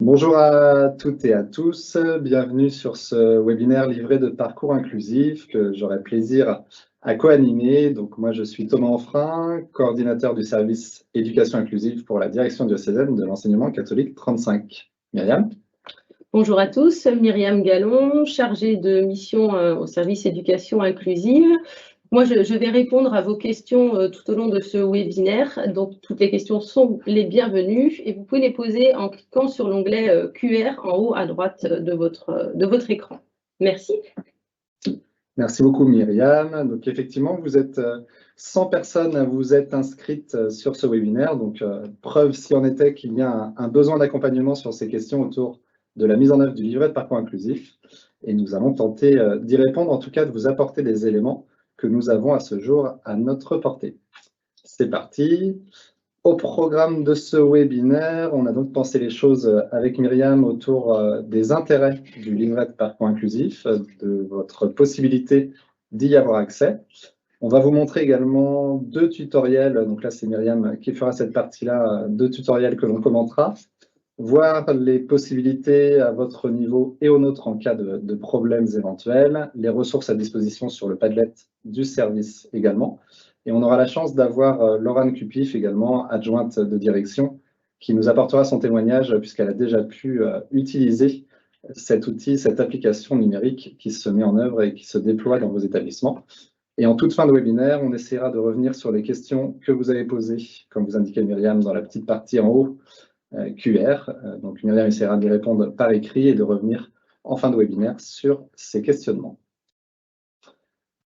Bonjour à toutes et à tous, bienvenue sur ce webinaire livré de parcours inclusif que j'aurai plaisir à co-animer. Donc moi je suis Thomas Enfrin, coordinateur du service éducation inclusive pour la direction diocésaine de l'enseignement catholique 35. Myriam. Bonjour à tous, Myriam Gallon, chargée de mission au service éducation inclusive. Moi, je vais répondre à vos questions tout au long de ce webinaire. Donc, toutes les questions sont les bienvenues et vous pouvez les poser en cliquant sur l'onglet QR en haut à droite de votre écran. Merci. Merci beaucoup Myriam. Donc effectivement, vous êtes 100 personnes à vous être inscrites sur ce webinaire. Donc preuve si en était qu'il y a un besoin d'accompagnement sur ces questions autour de la mise en œuvre du livret de parcours inclusif. Et nous allons tenter d'y répondre, en tout cas de vous apporter des éléments que nous avons à ce jour à notre portée. C'est parti. Au programme de ce webinaire, on a donc pensé les choses avec Myriam autour des intérêts du livret de parcours inclusif, de votre possibilité d'y avoir accès. On va vous montrer également deux tutoriels, donc là c'est Myriam qui fera cette partie-là, deux tutoriels que l'on commentera, voir les possibilités à votre niveau et au nôtre en cas de problèmes éventuels, les ressources à disposition sur le Padlet du service également. Et on aura la chance d'avoir Laurane Cupif également, adjointe de direction, qui nous apportera son témoignage puisqu'elle a déjà pu utiliser cet outil, cette application numérique qui se met en œuvre et qui se déploie dans vos établissements. Et en toute fin de webinaire, on essaiera de revenir sur les questions que vous avez posées, comme vous indiquait Myriam dans la petite partie en haut, QR. Donc Myriam essaiera d'y répondre par écrit et de revenir en fin de webinaire sur ces questionnements.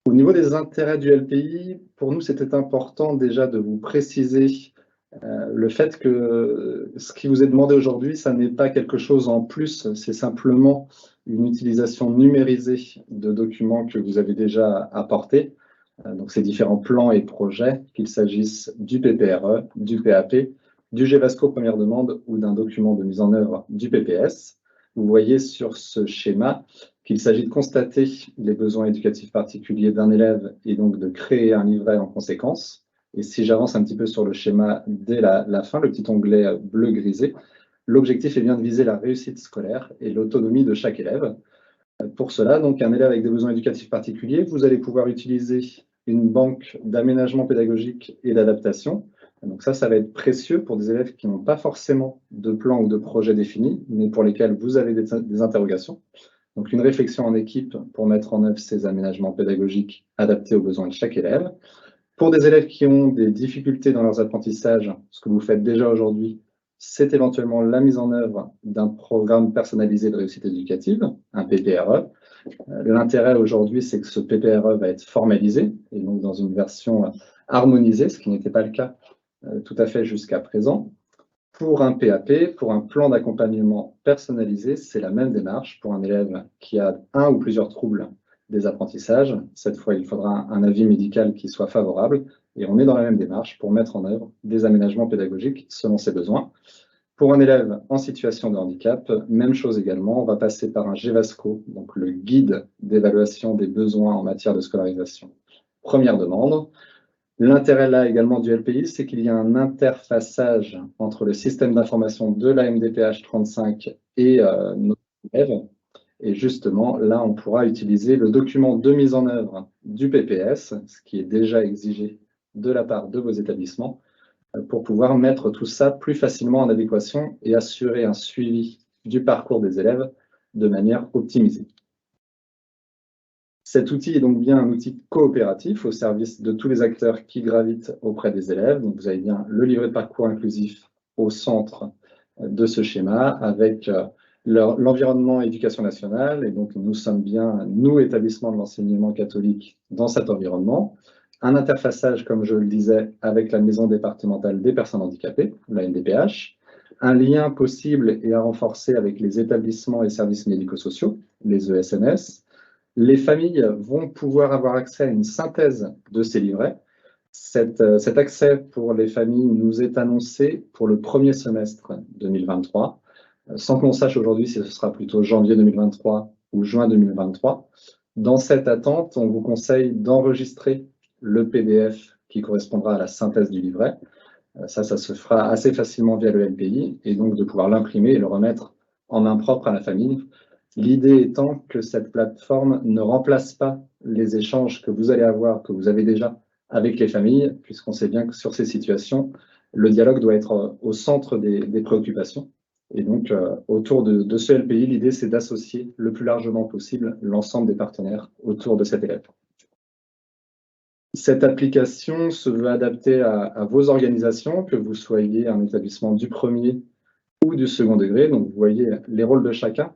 Au niveau des intérêts du LPI, pour nous, c'était important déjà de vous préciser le fait que ce qui vous est demandé aujourd'hui, ça n'est pas quelque chose en plus, c'est simplement une utilisation numérisée de documents que vous avez déjà apportés. Donc ces différents plans et projets, qu'il s'agisse du PPRE, du PAP, du GEVASCO première demande ou d'un document de mise en œuvre du PPS. Vous voyez sur ce schéma qu'il s'agit de constater les besoins éducatifs particuliers d'un élève et donc de créer un livret en conséquence. Et si j'avance un petit peu sur le schéma dès la fin, le petit onglet bleu grisé, l'objectif est bien de viser la réussite scolaire et l'autonomie de chaque élève. Pour cela, donc un élève avec des besoins éducatifs particuliers, vous allez pouvoir utiliser une banque d'aménagement pédagogique et d'adaptation. Donc ça va être précieux pour des élèves qui n'ont pas forcément de plan ou de projet défini, mais pour lesquels vous avez des interrogations. Donc une réflexion en équipe pour mettre en œuvre ces aménagements pédagogiques adaptés aux besoins de chaque élève. Pour des élèves qui ont des difficultés dans leurs apprentissages, ce que vous faites déjà aujourd'hui, c'est éventuellement la mise en œuvre d'un programme personnalisé de réussite éducative, un PPRE. L'intérêt aujourd'hui, c'est que ce PPRE va être formalisé, et donc dans une version harmonisée, ce qui n'était pas le cas tout à fait jusqu'à présent. Pour un PAP, pour un plan d'accompagnement personnalisé, c'est la même démarche pour un élève qui a un ou plusieurs troubles des apprentissages. Cette fois, il faudra un avis médical qui soit favorable et on est dans la même démarche pour mettre en œuvre des aménagements pédagogiques selon ses besoins. Pour un élève en situation de handicap, même chose également, on va passer par un GEVASCO, donc le guide d'évaluation des besoins en matière de scolarisation. Première demande. L'intérêt là également du LPI, c'est qu'il y a un interfaçage entre le système d'information de la MDPH 35 et nos élèves. Et justement, là, on pourra utiliser le document de mise en œuvre du PPS, ce qui est déjà exigé de la part de vos établissements, pour pouvoir mettre tout ça plus facilement en adéquation et assurer un suivi du parcours des élèves de manière optimisée. Cet outil est donc bien un outil coopératif au service de tous les acteurs qui gravitent auprès des élèves. Donc vous avez bien le livret de parcours inclusif au centre de ce schéma avec l'environnement éducation nationale. Et donc nous sommes bien, nous, établissements de l'enseignement catholique, dans cet environnement. Un interfaçage, comme je le disais, avec la maison départementale des personnes handicapées, la MDPH. Un lien possible et à renforcer avec les établissements et services médico-sociaux, les ESMS. Les familles vont pouvoir avoir accès à une synthèse de ces livrets. Cet accès pour les familles nous est annoncé pour le premier semestre 2023, sans qu'on sache aujourd'hui si ce sera plutôt janvier 2023 ou juin 2023. Dans cette attente, on vous conseille d'enregistrer le PDF qui correspondra à la synthèse du livret. Ça se fera assez facilement via le LPI et donc de pouvoir l'imprimer et le remettre en main propre à la famille. L'idée étant que cette plateforme ne remplace pas les échanges que vous allez avoir, que vous avez déjà avec les familles, puisqu'on sait bien que sur ces situations, le dialogue doit être au centre des préoccupations. Et donc, autour de ce LPI, l'idée, c'est d'associer le plus largement possible l'ensemble des partenaires autour de cet élève. Cette application se veut adaptée à vos organisations, que vous soyez un établissement du premier ou du second degré. Donc, vous voyez les rôles de chacun.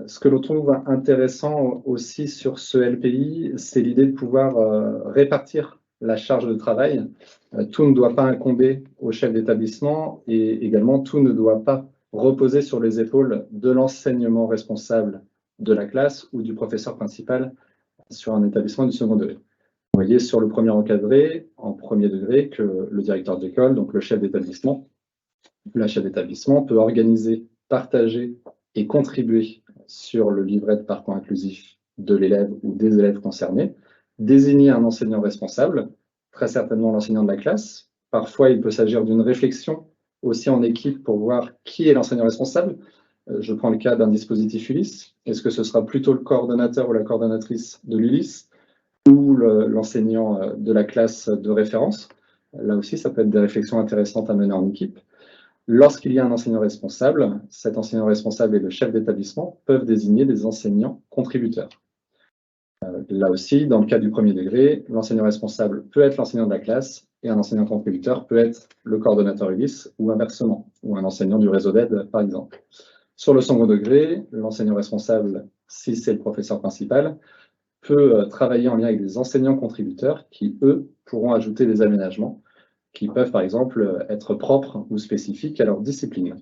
Ce que l'on trouve intéressant aussi sur ce LPI, c'est l'idée de pouvoir répartir la charge de travail. Tout ne doit pas incomber au chef d'établissement et également tout ne doit pas reposer sur les épaules de l'enseignement responsable de la classe ou du professeur principal sur un établissement du second degré. Vous voyez sur le premier encadré, en premier degré, que le directeur d'école, donc le chef d'établissement, la chef d'établissement peut organiser, partager et contribuer sur le livret de parcours inclusif de l'élève ou des élèves concernés, désigner un enseignant responsable, très certainement l'enseignant de la classe. Parfois, il peut s'agir d'une réflexion aussi en équipe pour voir qui est l'enseignant responsable. Je prends le cas d'un dispositif Ulysse. Est-ce que ce sera plutôt le coordonnateur ou la coordonnatrice de l'Ulysse ou l'enseignant de la classe de référence? Là aussi, ça peut être des réflexions intéressantes à mener en équipe. Lorsqu'il y a un enseignant responsable, cet enseignant responsable et le chef d'établissement peuvent désigner des enseignants contributeurs. Là aussi, dans le cas du premier degré, l'enseignant responsable peut être l'enseignant de la classe et un enseignant contributeur peut être le coordonnateur Ulysse ou inversement, ou un enseignant du réseau d'aide, par exemple. Sur le second degré, l'enseignant responsable, si c'est le professeur principal, peut travailler en lien avec des enseignants contributeurs qui, eux, pourront ajouter des aménagements qui peuvent, par exemple, être propres ou spécifiques à leur discipline.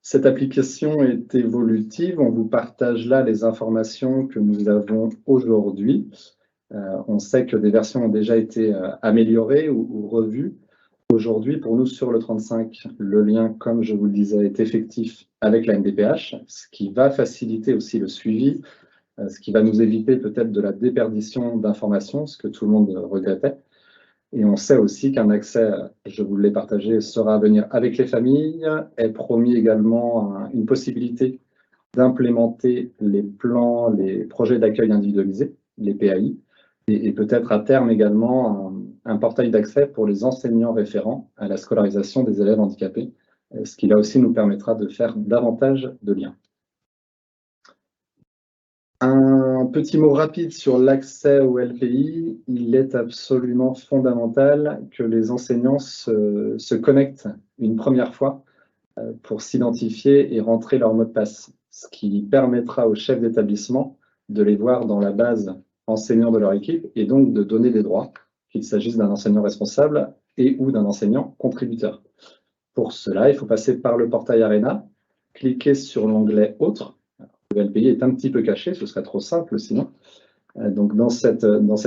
Cette application est évolutive. On vous partage là les informations que nous avons aujourd'hui. On sait que des versions ont déjà été améliorées ou revues. Aujourd'hui, pour nous, sur le 35, le lien, comme je vous le disais, est effectif avec la MDPH, ce qui va faciliter aussi le suivi, ce qui va nous éviter peut-être de la déperdition d'informations, ce que tout le monde regrettait. Et on sait aussi qu'un accès, je vous l'ai partagé, sera à venir avec les familles. Est promis également une possibilité d'implémenter les plans, les projets d'accueil individualisés, les PAI, et peut-être à terme également un portail d'accès pour les enseignants référents à la scolarisation des élèves handicapés, ce qui là aussi nous permettra de faire davantage de liens. Un petit mot rapide sur l'accès au LPI. Il est absolument fondamental que les enseignants se connectent une première fois pour s'identifier et rentrer leur mot de passe, ce qui permettra aux chefs d'établissement de les voir dans la base enseignant de leur équipe et donc de donner des droits, qu'il s'agisse d'un enseignant responsable et ou d'un enseignant contributeur. Pour cela, il faut passer par le portail Arena, cliquer sur l'onglet « Autres ». Le LPI est un petit peu caché, ce serait trop simple sinon. Donc dans cette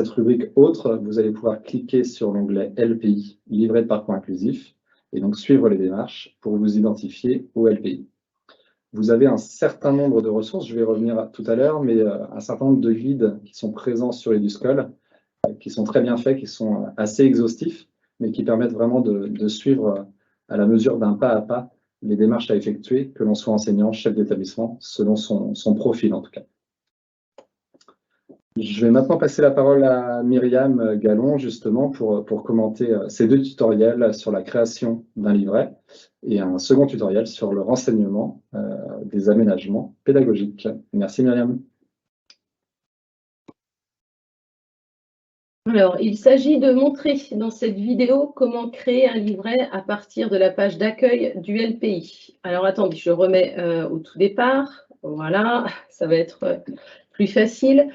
rubrique « Autres », vous allez pouvoir cliquer sur l'onglet LPI, livret de parcours inclusif, et donc suivre les démarches pour vous identifier au LPI. Vous avez un certain nombre de ressources, je vais y revenir tout à l'heure, mais un certain nombre de guides qui sont présents sur Eduscol, qui sont très bien faits, qui sont assez exhaustifs, mais qui permettent vraiment de suivre à la mesure d'un pas à pas les démarches à effectuer, que l'on soit enseignant, chef d'établissement, selon son profil en tout cas. Je vais maintenant passer la parole à Myriam Gallon, justement, pour commenter ces deux tutoriels sur la création d'un livret et un second tutoriel sur le renseignement des aménagements pédagogiques. Merci Myriam. Alors, il s'agit de montrer dans cette vidéo comment créer un livret à partir de la page d'accueil du LPI. Alors, attendez, je remets au tout départ. Voilà, ça va être plus facile.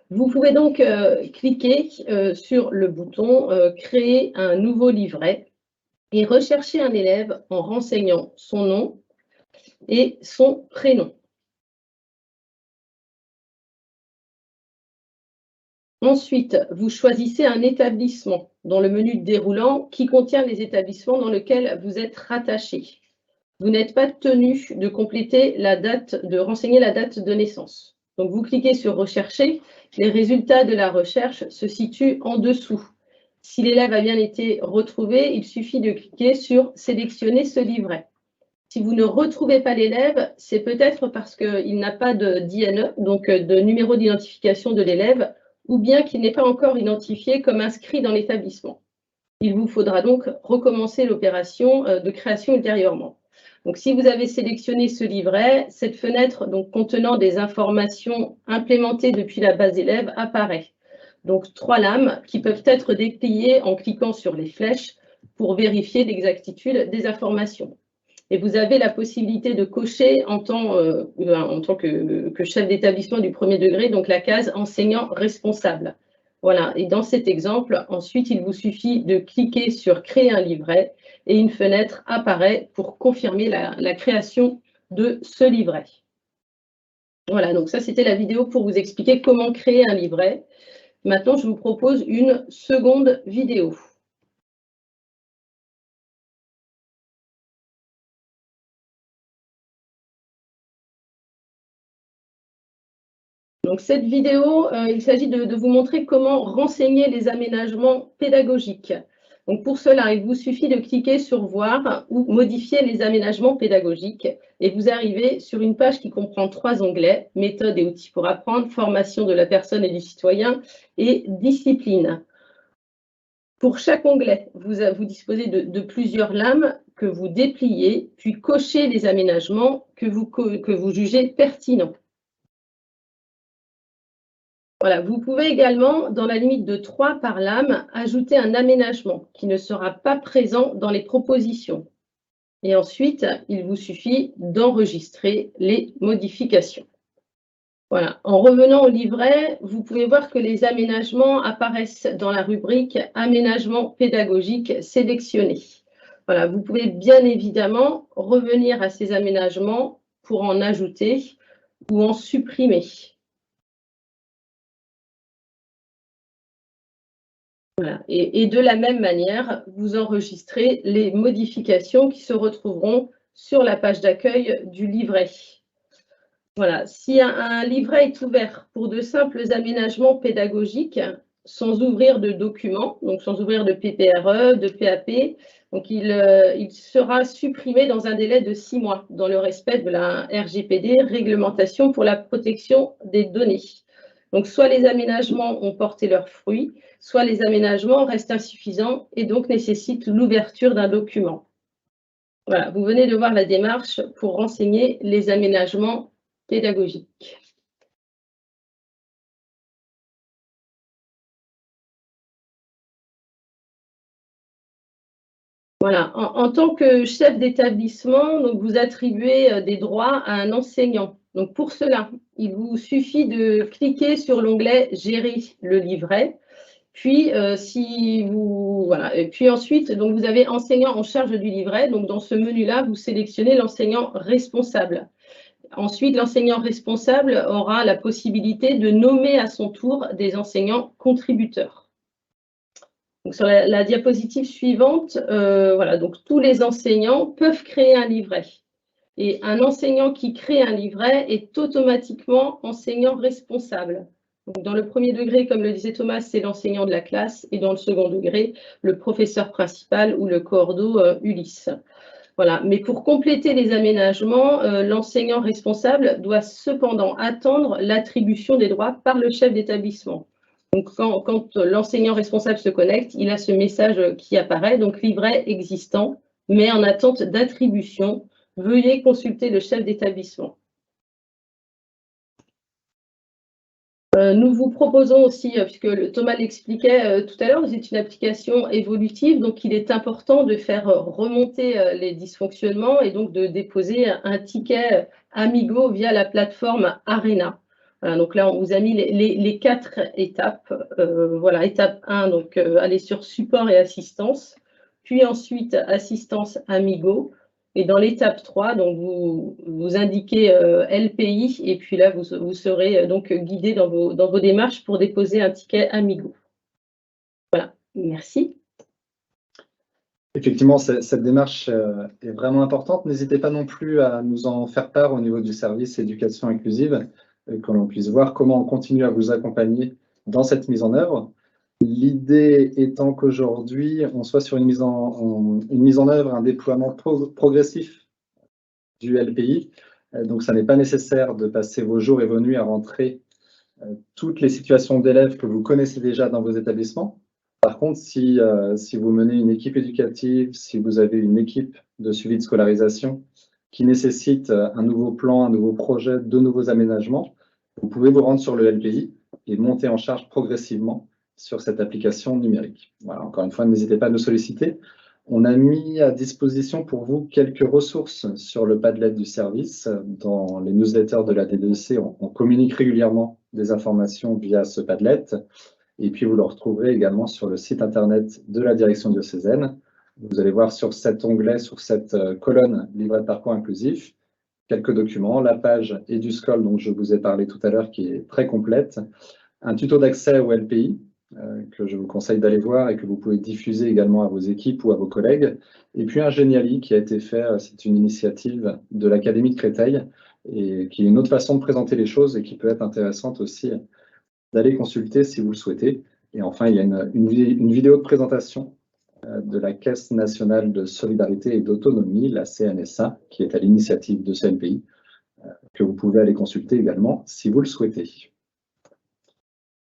Vous pouvez donc cliquer sur le bouton « Créer un nouveau livret » et rechercher un élève en renseignant son nom et son prénom. Ensuite, vous choisissez un établissement dans le menu déroulant qui contient les établissements dans lesquels vous êtes rattaché. Vous n'êtes pas tenu de compléter la date, de renseigner la date de naissance. Donc, vous cliquez sur « Rechercher ». Les résultats de la recherche se situent en dessous. Si l'élève a bien été retrouvé, il suffit de cliquer sur « Sélectionner ce livret ». Si vous ne retrouvez pas l'élève, c'est peut-être parce qu'il n'a pas d'INE, donc de numéro d'identification de l'élève, ou bien qu'il n'est pas encore identifié comme inscrit dans l'établissement. Il vous faudra donc recommencer l'opération de création ultérieurement. Donc, si vous avez sélectionné ce livret, cette fenêtre donc, contenant des informations implémentées depuis la base élève apparaît. Donc, 3 lames qui peuvent être dépliées en cliquant sur les flèches pour vérifier l'exactitude des informations. Et vous avez la possibilité de cocher en tant que chef d'établissement du premier degré, donc la case enseignant responsable. Voilà, et dans cet exemple, ensuite, il vous suffit de cliquer sur créer un livret et une fenêtre apparaît pour confirmer la création de ce livret. Voilà, donc ça, c'était la vidéo pour vous expliquer comment créer un livret. Maintenant, je vous propose une seconde vidéo. Donc, cette vidéo, il s'agit de vous montrer comment renseigner les aménagements pédagogiques. Donc, pour cela, il vous suffit de cliquer sur « Voir » ou « Modifier les aménagements pédagogiques » et vous arrivez sur une page qui comprend 3 onglets « Méthodes et outils pour apprendre »,« Formation de la personne et du citoyen » et « Discipline ». Pour chaque onglet, vous disposez de plusieurs lames que vous dépliez, puis cochez les aménagements que vous jugez pertinents. Voilà, vous pouvez également, dans la limite de 3 par lame, ajouter un aménagement qui ne sera pas présent dans les propositions. Et ensuite, il vous suffit d'enregistrer les modifications. Voilà. En revenant au livret, vous pouvez voir que les aménagements apparaissent dans la rubrique « Aménagements pédagogiques sélectionnés ». Voilà, vous pouvez bien évidemment revenir à ces aménagements pour en ajouter ou en supprimer. Voilà. Et de la même manière, vous enregistrez les modifications qui se retrouveront sur la page d'accueil du livret. Voilà. Si un livret est ouvert pour de simples aménagements pédagogiques, sans ouvrir de documents, donc sans ouvrir de PPRE, de PAP, donc il sera supprimé dans un délai de 6 mois, dans le respect de la RGPD, Réglementation pour la protection des données. Donc, soit les aménagements ont porté leurs fruits, soit les aménagements restent insuffisants et donc nécessitent l'ouverture d'un document. Voilà, vous venez de voir la démarche pour renseigner les aménagements pédagogiques. Voilà, en tant que chef d'établissement, vous attribuez des droits à un enseignant. Donc, pour cela, il vous suffit de cliquer sur l'onglet « Gérer le livret ». Puis, puis ensuite, donc vous avez enseignant en charge du livret. Donc, dans ce menu-là, vous sélectionnez l'enseignant responsable. Ensuite, l'enseignant responsable aura la possibilité de nommer à son tour des enseignants contributeurs. Donc, sur la diapositive suivante, voilà, donc tous les enseignants peuvent créer un livret. Et un enseignant qui crée un livret est automatiquement enseignant responsable. Donc, dans le premier degré, comme le disait Thomas, c'est l'enseignant de la classe, et dans le second degré, le professeur principal ou le coordo Ulysse. Voilà. Mais pour compléter les aménagements, l'enseignant responsable doit cependant attendre l'attribution des droits par le chef d'établissement. Donc, quand l'enseignant responsable se connecte, il a ce message qui apparaît, donc livret existant, mais en attente d'attribution. Veuillez consulter le chef d'établissement. Nous vous proposons aussi, puisque Thomas l'expliquait tout à l'heure, c'est une application évolutive, donc il est important de faire remonter les dysfonctionnements et donc de déposer un ticket Amigo via la plateforme Arena. Voilà, donc là, on vous a mis les 4 étapes. Voilà, étape 1, donc aller sur support et assistance, puis ensuite assistance Amigo. Et dans l'étape 3, donc vous indiquez LPI et puis là, vous serez donc guidé dans vos démarches pour déposer un ticket Amigo. Voilà, merci. Effectivement, cette démarche est vraiment importante. N'hésitez pas non plus à nous en faire part au niveau du service éducation inclusive, que l'on puisse voir comment on continue à vous accompagner dans cette mise en œuvre. L'idée étant qu'aujourd'hui, on soit sur une mise en œuvre, un déploiement progressif du LPI. Donc, ça n'est pas nécessaire de passer vos jours et vos nuits à rentrer toutes les situations d'élèves que vous connaissez déjà dans vos établissements. Par contre, si vous menez une équipe éducative, si vous avez une équipe de suivi de scolarisation qui nécessite un nouveau plan, un nouveau projet, de nouveaux aménagements, vous pouvez vous rendre sur le LPI et monter en charge progressivement sur cette application numérique. Voilà, encore une fois, n'hésitez pas à nous solliciter. On a mis à disposition pour vous quelques ressources sur le Padlet du service. Dans les newsletters de la DDEC, on communique régulièrement des informations via ce Padlet. Et puis, vous le retrouverez également sur le site internet de la direction diocésaine. Vous allez voir sur cet onglet, sur cette colonne livret de parcours inclusif, quelques documents, la page EduScol dont je vous ai parlé tout à l'heure qui est très complète, un tuto d'accès au LPI que je vous conseille d'aller voir et que vous pouvez diffuser également à vos équipes ou à vos collègues, et puis un Géniali qui a été fait, c'est une initiative de l'Académie de Créteil et qui est une autre façon de présenter les choses et qui peut être intéressante aussi d'aller consulter si vous le souhaitez. Et enfin, il y a une vidéo de présentation de la Caisse nationale de solidarité et d'autonomie, la CNSA, qui est à l'initiative de ce LPI, que vous pouvez aller consulter également si vous le souhaitez.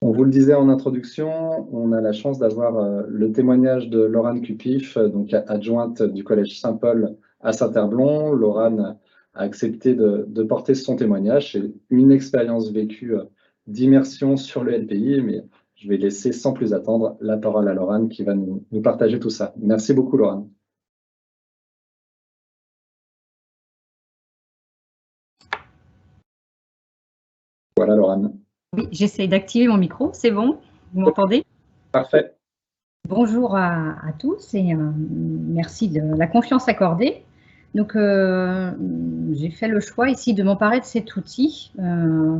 On vous le disait en introduction, on a la chance d'avoir le témoignage de Laurane Cupif, donc adjointe du Collège Saint-Paul à Saint-Herblon. Laurane a accepté de porter son témoignage. C'est une expérience vécue d'immersion sur le LPI, mais je vais laisser sans plus attendre la parole à Laurane qui va nous partager tout ça. Merci beaucoup, Laurane. Voilà, Laurane. Oui, j'essaye d'activer mon micro, c'est bon? Vous m'entendez? Parfait. Bonjour à tous et merci de la confiance accordée. Donc, j'ai fait le choix ici de m'emparer de cet outil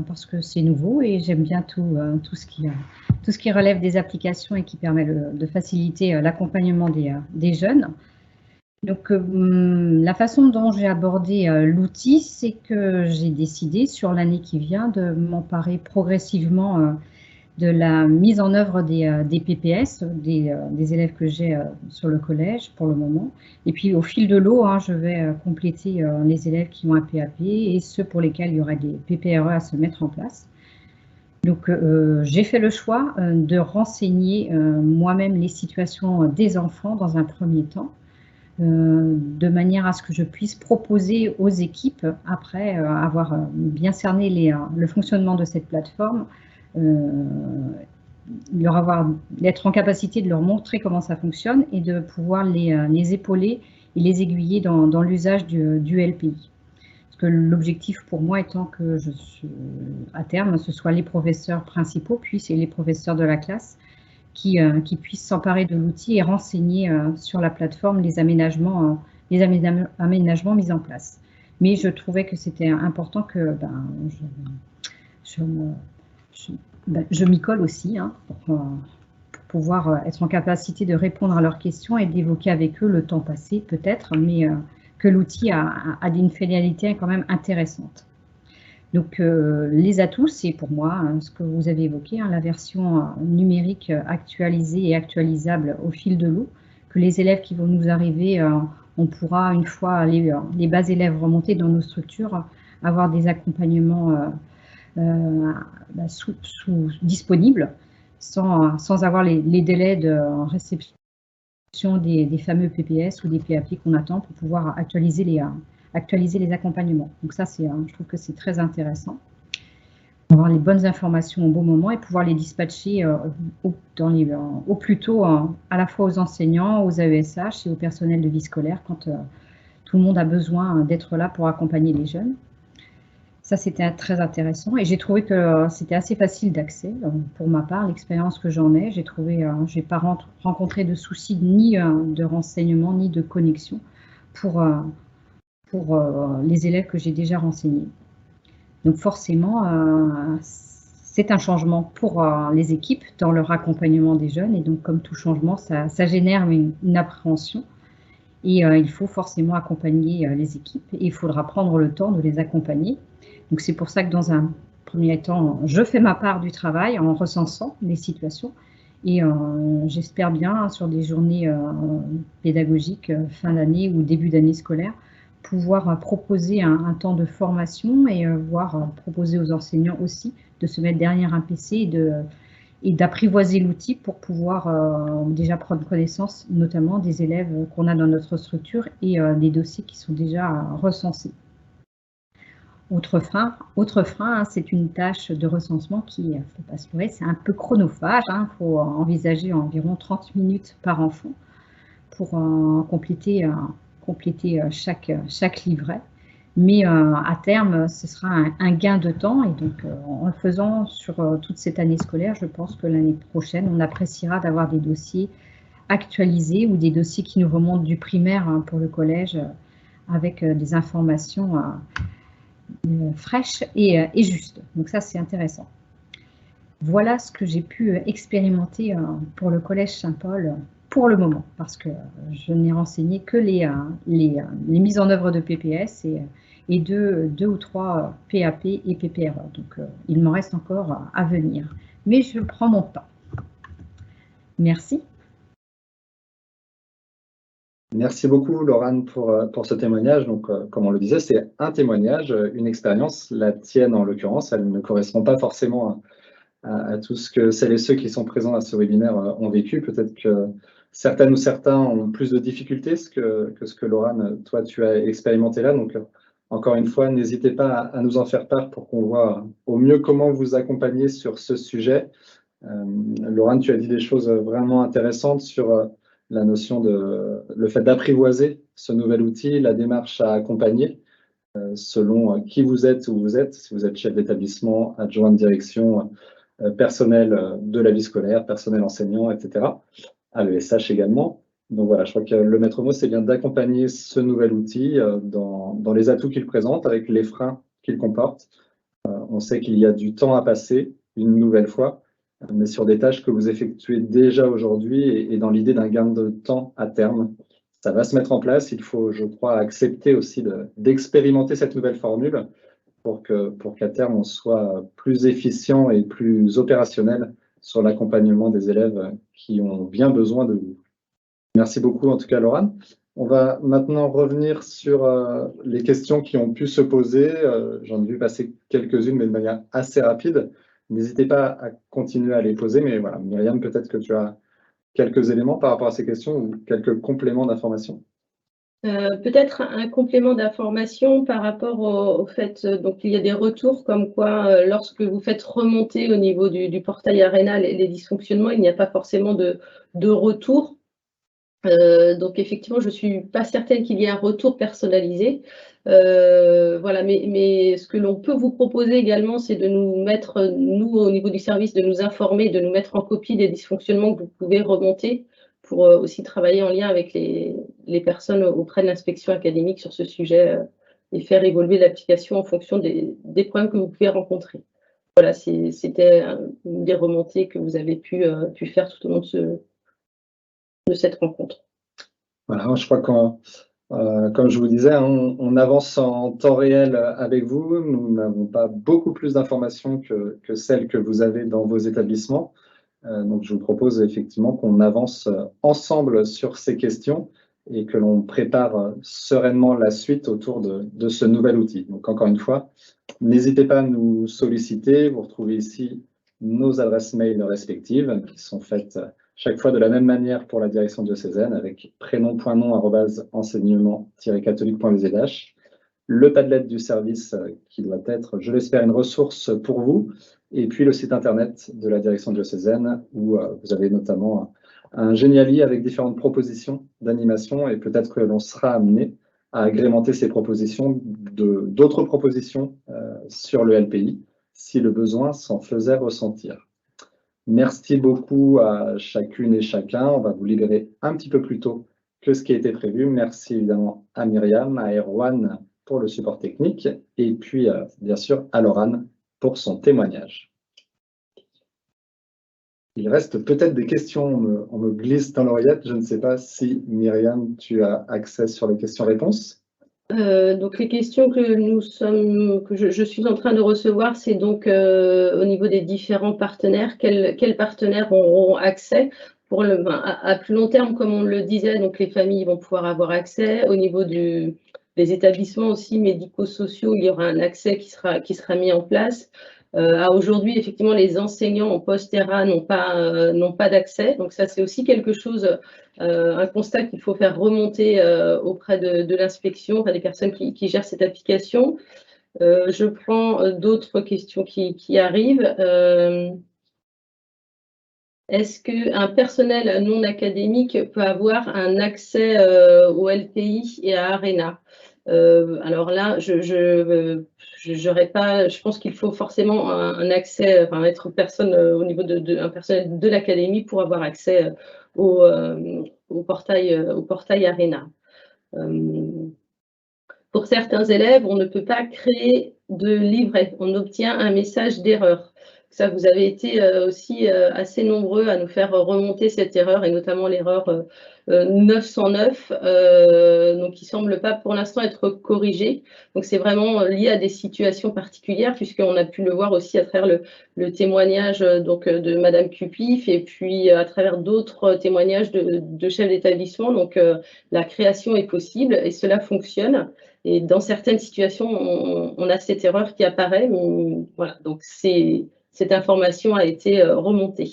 parce que c'est nouveau et j'aime bien tout ce qui relève des applications et qui permet de faciliter l'accompagnement des jeunes. Donc, la façon dont j'ai abordé l'outil, c'est que j'ai décidé sur l'année qui vient de m'emparer progressivement de la mise en œuvre des PPS, des élèves que j'ai sur le collège pour le moment. Et puis, au fil de l'eau, je vais compléter les élèves qui ont un PAP et ceux pour lesquels il y aurait des PPRE à se mettre en place. Donc, j'ai fait le choix de renseigner moi-même les situations des enfants dans un premier temps, de manière à ce que je puisse proposer aux équipes, après avoir bien cerné le fonctionnement de cette plateforme, d'être en capacité de leur montrer comment ça fonctionne et de pouvoir les épauler et les aiguiller dans l'usage du LPI. Parce que l'objectif pour moi étant que à terme, ce soit les professeurs principaux, puis c'est les professeurs de la classe, qui puissent s'emparer de l'outil et renseigner sur la plateforme les aménagements mis en place. Mais je trouvais que c'était important que je m'y colle aussi pour pouvoir être en capacité de répondre à leurs questions et d'évoquer avec eux le temps passé peut-être, mais que l'outil a une finalité quand même intéressante. Donc, les atouts, c'est pour moi ce que vous avez évoqué, la version numérique actualisée et actualisable au fil de l'eau, que les élèves qui vont nous arriver, on pourra, une fois les bas élèves remontés dans nos structures, avoir des accompagnements disponibles sans avoir les délais de réception des fameux PPS ou des PAP qu'on attend pour pouvoir actualiser les accompagnements. Donc ça, je trouve que c'est très intéressant. Avoir les bonnes informations au bon moment et pouvoir les dispatcher au plus tôt, à la fois aux enseignants, aux AESH et au personnel de vie scolaire quand tout le monde a besoin d'être là pour accompagner les jeunes. Ça, c'était très intéressant et j'ai trouvé que c'était assez facile d'accès. Pour ma part, l'expérience que j'en ai, j'ai pas rencontré de soucis ni de renseignement ni de connexion pour les élèves que j'ai déjà renseignés. Donc forcément, c'est un changement pour les équipes dans leur accompagnement des jeunes et donc comme tout changement, ça génère une appréhension et il faut forcément accompagner les équipes et il faudra prendre le temps de les accompagner. Donc c'est pour ça que dans un premier temps, je fais ma part du travail en recensant les situations et j'espère bien sur des journées pédagogiques fin d'année ou début d'année scolaire pouvoir proposer un temps de formation et voire proposer aux enseignants aussi de se mettre derrière un PC et d'apprivoiser l'outil pour pouvoir déjà prendre connaissance notamment des élèves qu'on a dans notre structure et des dossiers qui sont déjà recensés. Autre frein, hein, c'est une tâche de recensement qui, il ne faut pas se leurrer, c'est un peu chronophage. Il faut envisager environ 30 minutes par enfant pour compléter chaque livret. Mais à terme, ce sera un gain de temps et donc en le faisant sur toute cette année scolaire, je pense que l'année prochaine, on appréciera d'avoir des dossiers actualisés ou des dossiers qui nous remontent du primaire pour le collège avec des informations fraîches et justes. Donc ça, c'est intéressant. Voilà ce que j'ai pu expérimenter pour le Collège Saint-Paul pour le moment, parce que je n'ai renseigné que les mises en œuvre de PPS et deux ou trois PAP et PPRE. Donc, il m'en reste encore à venir. Mais je prends mon temps. Merci. Merci beaucoup, Laurane, pour ce témoignage. Donc, comme on le disait, c'est un témoignage, une expérience. La tienne, en l'occurrence, elle ne correspond pas forcément à tout ce que celles et ceux qui sont présents à ce webinaire ont vécu. Peut-être que certaines ou certains ont plus de difficultés que ce que Laurane, toi, tu as expérimenté là. Donc, encore une fois, n'hésitez pas à nous en faire part pour qu'on voit au mieux comment vous accompagner sur ce sujet. Laurane, tu as dit des choses vraiment intéressantes sur la notion le fait d'apprivoiser ce nouvel outil, la démarche à accompagner selon qui vous êtes, où vous êtes, si vous êtes chef d'établissement, adjoint de direction, personnel de la vie scolaire, personnel enseignant, etc. À l'ESH également. Donc voilà, je crois que le maître mot, c'est bien d'accompagner ce nouvel outil dans les atouts qu'il présente, avec les freins qu'il comporte. On sait qu'il y a du temps à passer, une nouvelle fois, mais sur des tâches que vous effectuez déjà aujourd'hui et dans l'idée d'un gain de temps à terme. Ça va se mettre en place. Il faut, je crois, accepter aussi d'expérimenter cette nouvelle formule pour qu'à terme, on soit plus efficient et plus opérationnel sur l'accompagnement des élèves qui ont bien besoin de vous. Merci beaucoup, en tout cas, Laurane. On va maintenant revenir sur les questions qui ont pu se poser. J'en ai vu passer quelques-unes, mais de manière assez rapide. N'hésitez pas à continuer à les poser, mais voilà, Myriam, peut-être que tu as quelques éléments par rapport à ces questions ou quelques compléments d'information. Peut-être un complément d'information par rapport au fait, donc il y a des retours comme quoi lorsque vous faites remonter au niveau du portail Arena les dysfonctionnements, il n'y a pas forcément de retour. Donc effectivement, je ne suis pas certaine qu'il y ait un retour personnalisé. Voilà, mais ce que l'on peut vous proposer également, c'est de nous mettre, nous, au niveau du service, de nous informer, de nous mettre en copie des dysfonctionnements que vous pouvez remonter pour aussi travailler en lien avec les personnes auprès de l'inspection académique sur ce sujet et faire évoluer l'application en fonction des problèmes que vous pouvez rencontrer. Voilà, c'était des remontées que vous avez pu faire tout au long de cette rencontre. Voilà, je crois que, comme je vous disais, on avance en temps réel avec vous. Nous n'avons pas beaucoup plus d'informations que celles que vous avez dans vos établissements. Donc, je vous propose effectivement qu'on avance ensemble sur ces questions et que l'on prépare sereinement la suite autour de ce nouvel outil. Donc, encore une fois, n'hésitez pas à nous solliciter. Vous retrouvez ici nos adresses mail respectives qui sont faites chaque fois de la même manière pour la direction diocésaine avec prénom.nom@enseignement-catholique.vzh. Le Padlet du service qui doit être, je l'espère, une ressource pour vous. Et puis le site internet de la direction diocésaine où vous avez notamment un Geniali avec différentes propositions d'animation et peut-être que l'on sera amené à agrémenter ces propositions d'autres propositions sur le LPI si le besoin s'en faisait ressentir. Merci beaucoup à chacune et chacun. On va vous libérer un petit peu plus tôt que ce qui a été prévu. Merci évidemment à Myriam, à Erwan pour le support technique et puis bien sûr à Laurane pour son témoignage. Il reste peut-être des questions, on me glisse dans l'oreillette. Je ne sais pas si Myriam, tu as accès sur les questions-réponses. Donc les questions que je suis en train de recevoir, c'est donc au niveau des différents partenaires, quels partenaires auront accès pour à plus long terme, comme on le disait, donc les familles vont pouvoir avoir accès au niveau du les établissements aussi médico-sociaux, il y aura un accès qui sera mis en place. Aujourd'hui, effectivement, les enseignants en post-ERA n'ont pas d'accès. Donc ça, c'est aussi quelque chose, un constat qu'il faut faire remonter auprès de l'inspection, enfin, des personnes qui gèrent cette application. Je prends d'autres questions qui arrivent. Est-ce qu'un personnel non académique peut avoir un accès au LPI et à ARENA? Alors là, je pense qu'il faut forcément un accès, enfin, être personne au niveau un personnel de l'académie pour avoir accès au portail ARENA. Pour certains élèves, on ne peut pas créer de livret, on obtient un message d'erreur. Ça, vous avez été aussi assez nombreux à nous faire remonter cette erreur, et notamment l'erreur 909, donc qui ne semble pas pour l'instant être corrigée. Donc c'est vraiment lié à des situations particulières, puisqu'on a pu le voir aussi à travers le témoignage de Madame Cupif, et puis à travers d'autres témoignages de chefs d'établissement. Donc la création est possible et cela fonctionne. Et dans certaines situations, on a cette erreur qui apparaît, mais voilà, donc cette information a été remontée.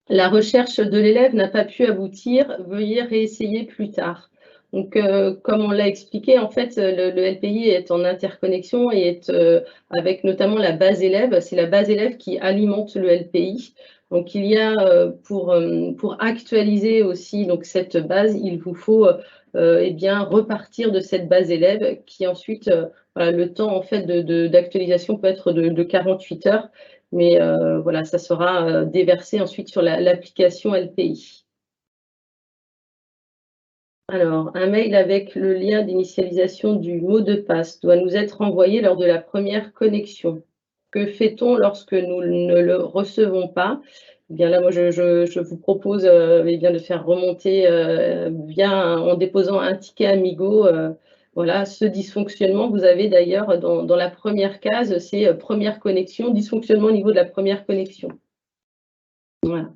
La recherche de l'élève n'a pas pu aboutir, veuillez réessayer plus tard. Donc, comme on l'a expliqué, en fait, le LPI est en interconnexion et est avec notamment la base élève. C'est la base élève qui alimente le LPI. Donc, il y a pour actualiser aussi donc cette base, il vous faut eh bien repartir de cette base élève qui ensuite, voilà, le temps en fait d'actualisation peut être de 48 heures, mais voilà, ça sera déversé ensuite sur l'application LPI. Alors, un mail avec le lien d'initialisation du mot de passe doit nous être envoyé lors de la première connexion. Que fait-on lorsque nous ne le recevons pas? Eh bien là, moi, je vous propose eh bien, de faire remonter en déposant un ticket Amigo. Voilà, ce dysfonctionnement, vous avez d'ailleurs dans la première case, c'est première connexion, dysfonctionnement au niveau de la première connexion. Voilà.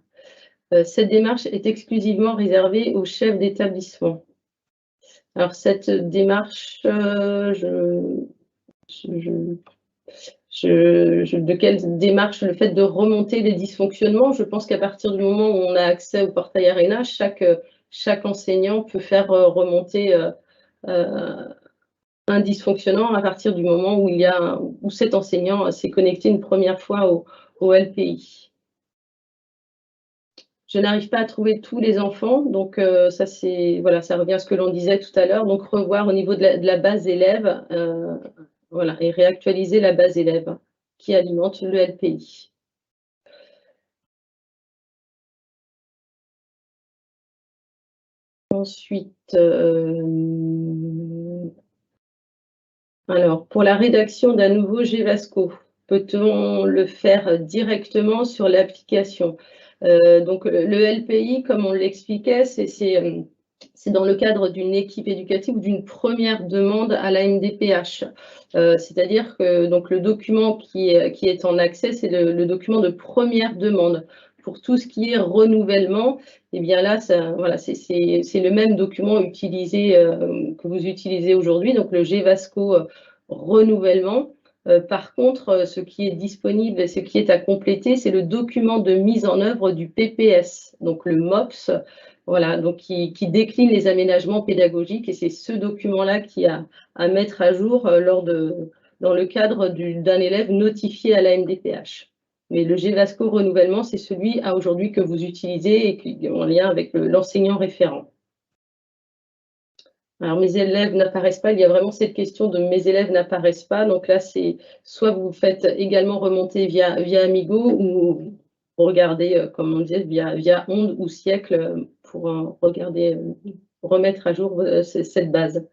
Cette démarche est exclusivement réservée aux chefs d'établissement. Alors, cette démarche, de quelle démarche? Le fait de remonter les dysfonctionnements, je pense qu'à partir du moment où on a accès au portail ARENA, chaque enseignant peut faire remonter un dysfonctionnement à partir du moment où cet enseignant s'est connecté une première fois au LPI. Je n'arrive pas à trouver tous les enfants, donc ça revient à ce que l'on disait tout à l'heure. Donc revoir au niveau de la base élève, voilà, et réactualiser la base élève qui alimente le LPI. Ensuite, alors pour la rédaction d'un nouveau GEVASCO, peut-on le faire directement sur l'application? Donc le LPI, comme on l'expliquait, c'est dans le cadre d'une équipe éducative ou d'une première demande à la MDPH. C'est-à-dire que donc, le document qui est en accès, c'est le document de première demande. Pour tout ce qui est renouvellement, eh bien là, voilà, c'est le même document utilisé, que vous utilisez aujourd'hui, donc le GEVASCO renouvellement. Par contre, ce qui est disponible, ce qui est à compléter, c'est le document de mise en œuvre du PPS, donc le MOPS, voilà, donc qui décline les aménagements pédagogiques, et c'est ce document-là qui a à mettre à jour dans le cadre d'un élève notifié à la MDPH. Mais le GEVASCO renouvellement, c'est celui à aujourd'hui que vous utilisez et qui est en lien avec l'enseignant référent. Alors, mes élèves n'apparaissent pas, il y a vraiment cette question de mes élèves n'apparaissent pas. Donc là, c'est soit vous faites également remonter via Amigo ou regardez, comme on disait, via Onde ou Siècle pour regarder, remettre à jour cette base.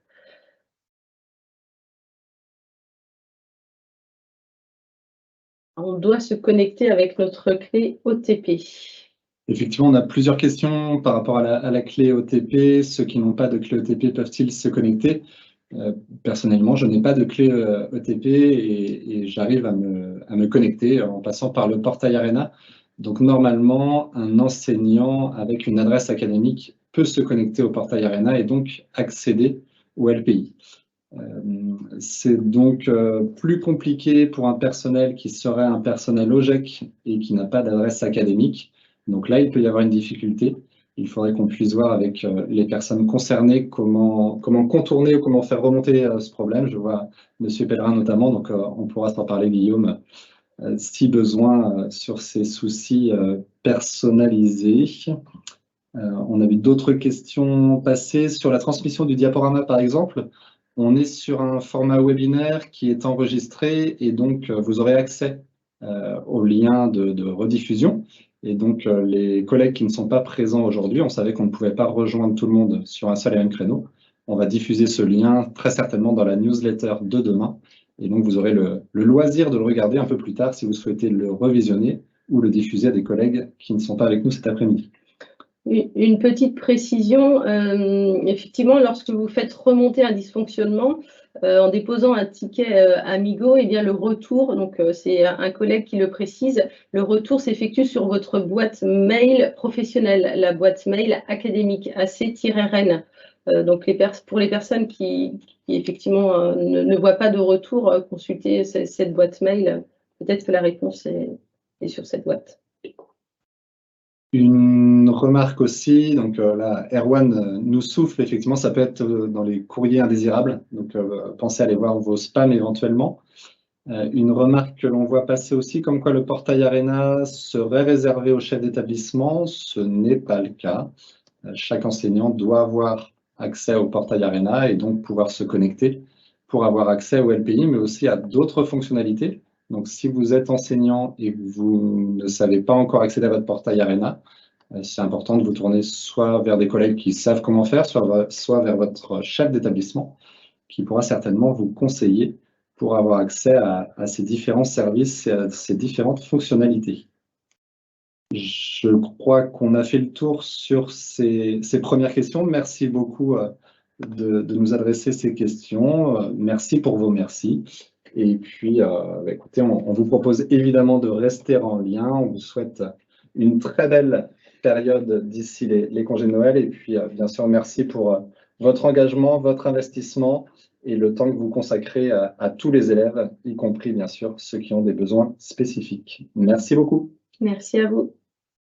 On doit se connecter avec notre clé OTP. Effectivement, on a plusieurs questions par rapport à la clé OTP. Ceux qui n'ont pas de clé OTP peuvent-ils se connecter? Personnellement, je n'ai pas de clé OTP et j'arrive à me connecter en passant par le portail ARENA. Donc normalement, un enseignant avec une adresse académique peut se connecter au portail Arena et donc accéder au LPI. C'est donc plus compliqué pour un personnel qui serait un personnel OGEC et qui n'a pas d'adresse académique. Donc là, il peut y avoir une difficulté. Il faudrait qu'on puisse voir avec les personnes concernées comment contourner ou comment faire remonter ce problème. Je vois M. Pellerin notamment, donc on pourra s'en parler, Guillaume, si besoin, sur ces soucis personnalisés. On a vu d'autres questions passer sur la transmission du diaporama, par exemple. On est sur un format webinaire qui est enregistré et donc vous aurez accès au lien de rediffusion. Et donc les collègues qui ne sont pas présents aujourd'hui, on savait qu'on ne pouvait pas rejoindre tout le monde sur un seul et même créneau. On va diffuser ce lien très certainement dans la newsletter de demain. Et donc vous aurez le loisir de le regarder un peu plus tard si vous souhaitez le revisionner ou le diffuser à des collègues qui ne sont pas avec nous cet après-midi. Une petite précision, effectivement, lorsque vous faites remonter un dysfonctionnement, en déposant un ticket Amigo, eh bien, le retour, donc c'est un collègue qui le précise, le retour s'effectue sur votre boîte mail professionnelle, la boîte mail académique AC-RN. Donc pour les personnes qui effectivement ne voient pas de retour, consultez cette boîte mail. Peut-être que la réponse est sur cette boîte. Une remarque aussi, donc là, Erwan nous souffle, effectivement, ça peut être dans les courriers indésirables, donc pensez à aller voir vos spams éventuellement. Une remarque que l'on voit passer aussi, comme quoi le portail Arena serait réservé aux chefs d'établissement, ce n'est pas le cas. Chaque enseignant doit avoir accès au portail Arena et donc pouvoir se connecter pour avoir accès au LPI, mais aussi à d'autres fonctionnalités. Donc, si vous êtes enseignant et que vous ne savez pas encore accéder à votre portail Arena, c'est important de vous tourner soit vers des collègues qui savent comment faire, soit vers votre chef d'établissement qui pourra certainement vous conseiller pour avoir accès à ces différents services et à ces différentes fonctionnalités. Je crois qu'on a fait le tour sur ces premières questions. Merci beaucoup de nous adresser ces questions. Merci pour vos merci. Et puis, écoutez, on vous propose évidemment de rester en lien. On vous souhaite une très belle période d'ici les congés de Noël. Et puis, bien sûr, merci pour votre engagement, votre investissement et le temps que vous consacrez à tous les élèves, y compris, bien sûr, ceux qui ont des besoins spécifiques. Merci beaucoup. Merci à vous.